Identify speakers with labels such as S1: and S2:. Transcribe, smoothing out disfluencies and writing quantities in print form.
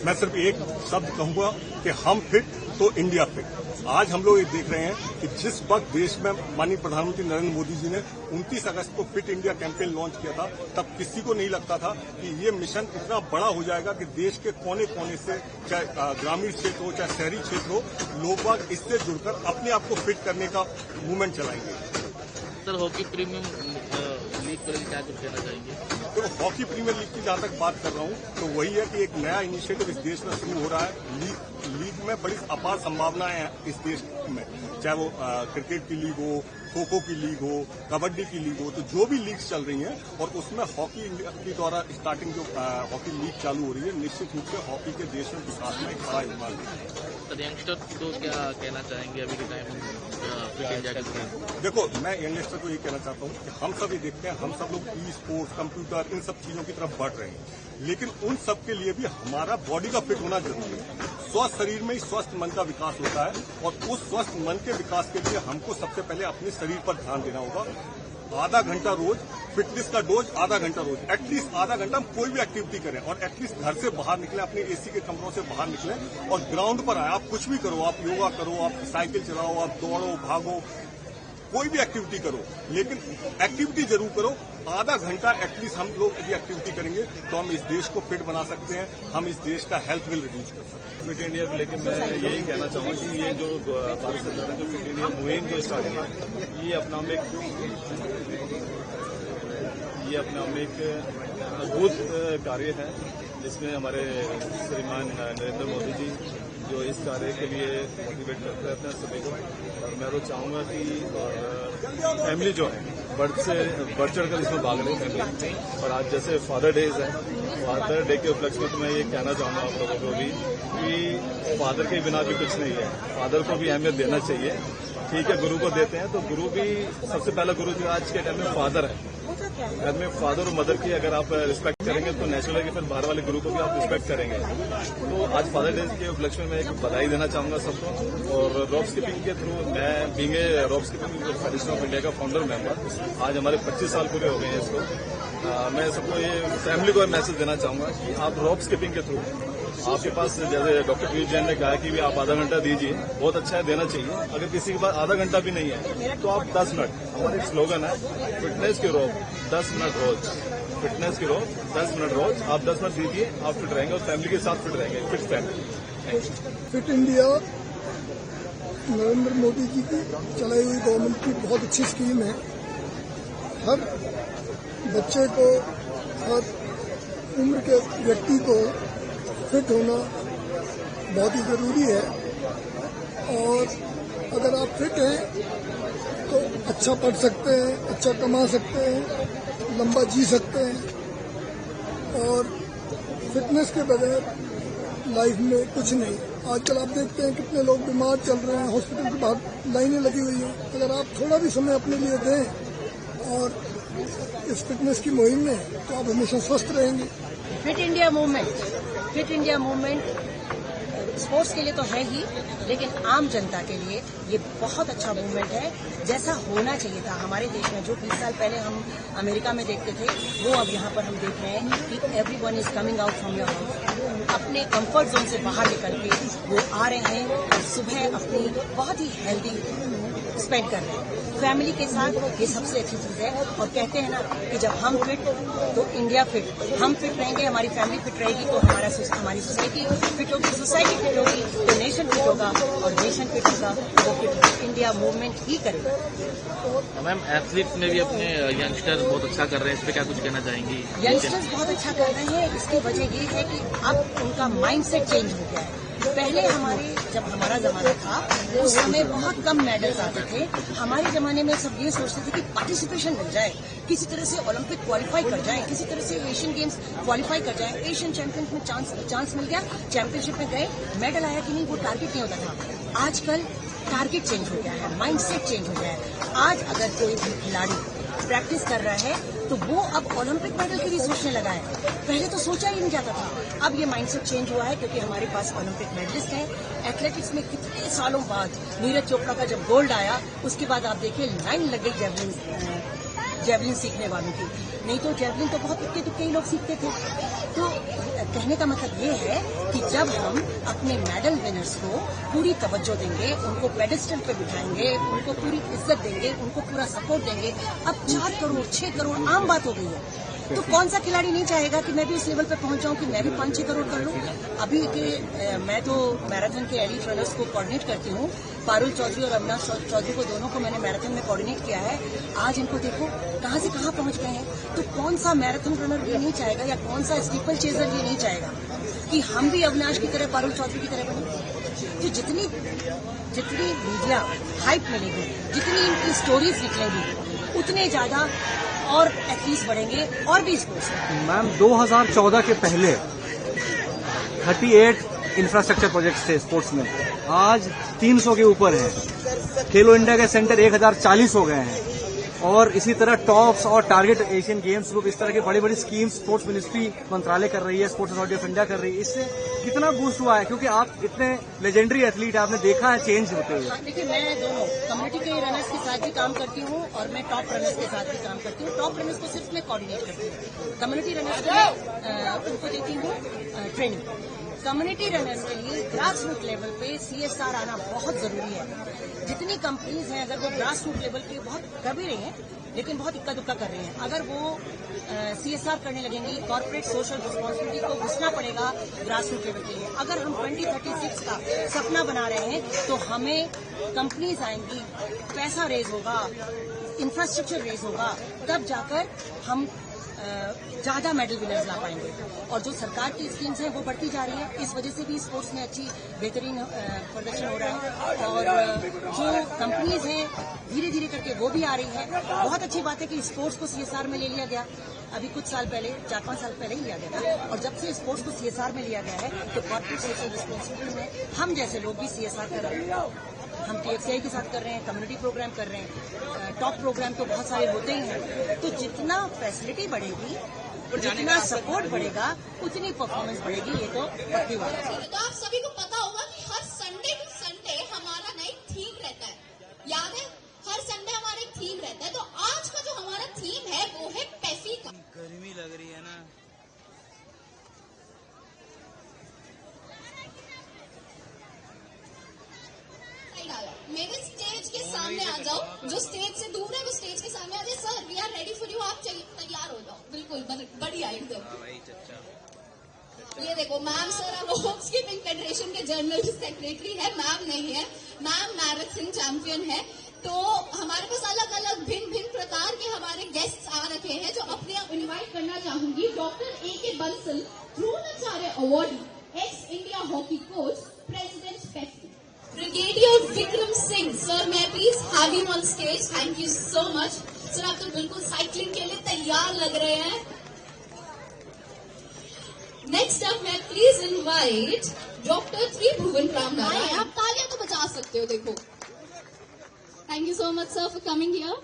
S1: मैं सिर्फ एक शब्द कहूंगा कि हम फिट तो इंडिया फिट। आज हम लोग ये देख रहे हैं कि जिस वक्त देश में माननीय प्रधानमंत्री नरेंद्र मोदी जी ने 29 अगस्त को फिट इंडिया कैंपेन लॉन्च किया था, तब किसी को नहीं लगता था कि ये मिशन इतना बड़ा हो जाएगा कि देश के कोने कोने से, चाहे ग्रामीण क्षेत्र हो चाहे शहरी क्षेत्र हो, लोग बाग इससे जुड़कर अपने आप को फिट करने का मूवमेंट चलाएंगे।
S2: सर, हॉकी प्रीमियम लीग को लेकर क्या कुछ कहना चाहेंगे?
S1: तो हॉकी प्रीमियर लीग की जहां तक बात कर रहा हूं तो वही है कि एक नया इनिशिएटिव इस देश में शुरू हो रहा है। लीग में बड़ी अपार संभावनाएं हैं इस देश में, चाहे वो क्रिकेट की लीग हो, खो खो की लीग हो, कबड्डी की लीग हो, तो जो भी लीग्स चल रही हैं और उसमें हॉकी इंडिया के द्वारा स्टार्टिंग जो हॉकी लीग चालू हो रही है, निश्चित रूप से हॉकी के देश में विकास में एक बड़ा योगदान है।
S2: सर, यंगस्टर्स को क्या कहना चाहेंगे अभी के टाइम फिट इंडिया के?
S1: देखो, मैं यंगस्टर को ये कहना चाहता हूँ कि हम सब ये देखते हैं, हम सब लोग ई स्पोर्ट्स, कंप्यूटर, इन सब चीजों की तरफ बढ़ रहे हैं, लेकिन उन सब के लिए भी हमारा बॉडी का फिट होना जरूरी है। स्वस्थ शरीर में ही स्वस्थ मन का विकास होता है और उस स्वस्थ मन के विकास के लिए हमको सबसे पहले अपने शरीर पर ध्यान देना होगा। आधा घंटा रोज फिटनेस का डोज, आधा घंटा रोज, एटलीस्ट आधा घंटा हम कोई भी एक्टिविटी करें और एटलीस्ट घर से बाहर निकलें, अपने एसी के कमरों से बाहर निकलें और ग्राउंड पर आए। आप कुछ भी करो, आप योगा करो, आप साइकिल चलाओ, आप दौड़ो, भागो, कोई भी एक्टिविटी करो, लेकिन एक्टिविटी जरूर करो। आधा घंटा एटलीस्ट हम लोग यदि एक्टिविटी करेंगे तो हम इस देश को फिट बना सकते हैं, हम इस देश का हेल्थ बिल रिड्यूस कर सकते हैं।
S3: फिट इंडिया को लेकर मैं यही कहना चाहूँगा कि ये जो भारत सरकार ने जो फिट इंडिया मुहिम जो स्टार्ट की, ये अपना में एक अद्भुत कार्य है, जिसमें हमारे श्रीमान नरेंद्र मोदी जी जो इस कार्य के लिए मोटिवेट करते रहते हैं सभी को। और मैं तो चाहूंगा कि फैमिली जो है बढ़ चढ़कर इसमें भाग ले फैमिली। और आज जैसे फादर डेज है, फादर डे के उपलक्ष्य में तो मैं ये कहना चाहूंगा आप लोगों को भी कि फादर के बिना भी कुछ नहीं है, फादर को भी अहमियत देना चाहिए। ठीक है, गुरु को देते हैं तो गुरु भी सबसे पहला गुरु जो आज के टाइम में फादर है। घर में फादर और मदर की अगर आप रिस्पेक्ट करेंगे तो नेचुरल है कि फिर बाहर वाले गुरु को भी आप रिस्पेक्ट करेंगे। तो आज फादर डे के उपलक्ष्य में मैं एक बधाई देना चाहूंगा सबको। और रॉप स्किपिंग के थ्रू, मैं being rope skipping federation of India का फाउंडर मेंबर, आज हमारे 25 साल पूरे हो गए हैं इसको। मैं सबको ये फैमिली को मैसेज देना चाहूंगा कि आप रॉप स्किपिंग के थ्रू, आपके पास जैसे डॉक्टर पीयूष जैन ने कहा कि भी आप आधा घंटा दीजिए, बहुत अच्छा है, देना चाहिए। अगर किसी के पास आधा घंटा भी नहीं है तो आप 10 मिनट, हमारा एक स्लोगन है फिटनेस की रोक 10 मिनट रोज, फिटनेस की रोक 10 मिनट रोज, आप 10 मिनट दीजिए, आप फिट रहेंगे और फैमिली के साथ फिट रहेंगे। Fit family.
S4: Fit India Narendra Modi ji की चलाई हुई गवर्नमेंट की बहुत अच्छी स्कीम है। हर बच्चे को, हर उम्र के व्यक्ति को फिट होना बहुत ही जरूरी है। और अगर आप फिट हैं तो अच्छा पढ़ सकते हैं, अच्छा कमा सकते हैं, लंबा जी सकते हैं। और फिटनेस के बगैर लाइफ में कुछ नहीं। आजकल आप देखते हैं कितने लोग बीमार चल रहे हैं, हॉस्पिटल के बाहर लाइनें लगी हुई हैं। अगर आप थोड़ा भी समय अपने लिए दें और इस फिटनेस की मुहिम में, तो आप हमेशा स्वस्थ रहेंगे।
S5: फिट इंडिया मूवमेंट स्पोर्ट्स के लिए तो है ही, लेकिन आम जनता के लिए ये बहुत अच्छा मूवमेंट है, जैसा होना चाहिए था। हमारे देश में जो 20 साल पहले हम अमेरिका में देखते थे, वो अब यहाँ पर हम देख रहे हैं कि everyone is coming out from your house, अपने कंफर्ट जोन से बाहर निकल के वो आ रहे हैं और सुबह अपनी बहुत ही हेल्दी स्पेंड कर रहे हैं फैमिली के साथ। ये सबसे अच्छी चीज है। और कहते हैं ना कि जब हम फिट तो इंडिया फिट, हम फिट रहेंगे, हमारी फैमिली फिट रहेगी तो हमारी सोसाइटी फिट होगी, सोसाइटी फिट होगी तो नेशन फिट होगा, और नेशन फिट होगा तो फिट इंडिया मूवमेंट ही करेगा।
S2: मैम, एथलीट्स में भी अपने यंगस्टर्स बहुत अच्छा कर रहे हैं, इस पर क्या कुछ कहना चाहेंगी?
S5: यंगस्टर्स बहुत अच्छा कर रहे हैं। इसकी वजह ये है कि अब उनका माइंडसेट चेंज हो गया है। पहले जब हमारा जमाना था उस समय बहुत कम मेडल्स आते थे। हमारे जमाने में सब ये सोचते थे कि पार्टिसिपेशन मिल जाए, किसी तरह से ओलंपिक क्वालिफाई कर जाए, किसी तरह से एशियन गेम्स क्वालिफाई कर जाए। एशियन चैंपियंस में चांस मिल गया, चैंपियनशिप में गए, मेडल आया कि नहीं वो टारगेट नहीं होता था। आजकल टारगेट चेंज हो गया है, माइंडसेट चेंज हो गया है। आज अगर कोई भी खिलाड़ी प्रैक्टिस कर रहा है तो वो अब ओलंपिक मेडल के लिए सोचने लगा है। पहले तो सोचा ही नहीं जाता था। अब ये माइंडसेट चेंज हुआ है क्योंकि हमारे पास ओलंपिक मेडलिस्ट हैं। एथलेटिक्स में कितने सालों बाद नीरज चोपड़ा का जब गोल्ड आया, उसके बाद आप देखिए लाइन लग गई जेवलिन सीखने वालों की। नहीं तो जेवलिन तो बहुत इक्के दुक्के ही लोग सीखते थे। तो कहने का मतलब ये है कि जब हम अपने मेडल विनर्स को पूरी तवज्जो देंगे, उनको पेडेस्टल पे बिठाएंगे, उनको पूरी इज्जत देंगे, उनको पूरा सपोर्ट देंगे। अब 4 करोड़ 6 करोड़ आम बात हो गई है, तो कौन सा खिलाड़ी नहीं चाहेगा कि मैं भी उस लेवल पे पहुंच जाऊं कि मैं भी 5-6 करोड़ कर लूं। अभी के मैं तो मैराथन के एलीट रनर्स को कोऑर्डिनेट करती हूं, पारुल चौधरी और अविनाश चौधरी को दोनों को मैंने मैराथन में कोऑर्डिनेट किया है। आज इनको देखो कहां से कहां पहुंच गए हैं। तो कौन सा मैराथन रनर ये नहीं चाहेगा या कौन सा स्टीपल चेजर ये नहीं चाहेगा कि हम भी अविनाश की तरह, पारुल चौधरी की तरह बने। तो जितनी मीडिया हाइप मिलेगी, जितनी इनकी स्टोरीज निकलेगी, उतने ज्यादा और एथलीट्स बढ़ेंगे और भी स्पोर्ट्स।
S6: मैम 2014 के पहले 38 इंफ्रास्ट्रक्चर प्रोजेक्ट्स थे स्पोर्ट्स में, आज 300 के ऊपर है। खेलो इंडिया के सेंटर 1040 हो गए हैं और इसी तरह टॉप्स और टारगेट एशियन गेम्स ग्रुप, इस तरह की बड़ी बड़ी स्कीम्स स्पोर्ट्स मिनिस्ट्री मंत्रालय कर रही है, स्पोर्ट्स अथॉरिटी ऑफ इंडिया कर रही है। इससे कितना बूस्ट हुआ है, क्योंकि आप इतने लेजेंडरी एथलीट, आपने देखा है चेंज होते हुए।
S5: देखिए, मैं दोनों कम्युनिटी के रनर्स के साथ भी काम करती हूँ और मैं टॉप रनर्स के साथ भी काम करती हूँ। टॉप रनर्स को सिर्फ मैं कोऑर्डिनेट करती हूँ, कम्युनिटी रनर्स को उनको देती हूँ ट्रेनिंग। कम्युनिटी रनर्स के लिए ग्रास रूट लेवल पे CSR आना बहुत जरूरी है। जितनी कंपनीज हैं, अगर वो ग्रास रूट लेवल पे बहुत कर भी रही हैं, लेकिन बहुत इक्का दुक्का कर रही हैं, अगर वो CSR करने लगेंगी, कॉर्पोरेट सोशल रिस्पॉन्सिबिलिटी को घुसना पड़ेगा ग्रास रूट लेवल के लिए। अगर हम 2036 का सपना बना रहे हैं तो हमें कंपनीज आएंगी, पैसा रेज होगा, इंफ्रास्ट्रक्चर रेज होगा, तब जाकर हम ज्यादा मेडल विनर्स ला पाएंगे। और जो सरकार की स्कीम्स हैं वो बढ़ती जा रही है, इस वजह से भी स्पोर्ट्स में अच्छी बेहतरीन प्रदर्शन हो रहा है। और जो कंपनीज हैं धीरे धीरे करके वो भी आ रही है। बहुत अच्छी बात है कि स्पोर्ट्स को CSR में ले लिया गया, अभी कुछ साल पहले, 4-5 साल पहले ही लिया गया था। और जब से स्पोर्ट्स को CSR में लिया गया है तो कॉर्पोरेट सोशल रिस्पॉन्सिबिलिटी में हम जैसे लोग भी CSR कर रहे हैं। हम TFCI के साथ कर रहे हैं, कम्युनिटी प्रोग्राम कर रहे हैं, टॉप प्रोग्राम तो बहुत सारे होते ही हैं। तो जितना फैसिलिटी बढ़ेगी, जितना सपोर्ट बढ़ेगा, उतनी परफॉर्मेंस बढ़ेगी, ये तो पक्की बात है।
S7: तो आप सभी को पता होगा कि हर संडे टू संडे हमारा नई थीम रहता है, याद है? हर संडे हमारा एक थीम रहता है। तो आज का जो हमारा थीम है वो है पैफी का।
S8: गर्मी लग रही है ना,
S7: मेरे स्टेज के सामने आ जाओ, जो स्टेज से दूर है वो स्टेज के सामने आ जाए। Sir, we are ready for you, आप चलिए तैयार हो जाओ। बिल्कुल बढ़िया एकदम। ये देखो मैम सर अब हॉक स्कीपिंग फेडरेशन के जनरल सेक्रेटरी है, मैम नहीं है, मैम मैराथन चैंपियन है। तो हमारे पास अलग अलग भिन्न भिन्न प्रकार के हमारे गेस्ट आ रखे हैं जो अपने इनवाइट करना चाहूंगी। Doctor AK Bansal, Dronacharya awardee, ex India hockey coach, president Pepsi. Brigadier Vikram Singh sir, मैं please have you on stage. Thank you so much sir, आप तो बिल्कुल साइकिलिंग के लिए तैयार लग रहे हैं। नेक्स्ट अप मैं प्लीज इनवाइट डॉक्टर त्रिभुवन रामनारायण। आप तालियां तो बजा सकते हो, देखो। Thank you so much sir for coming here.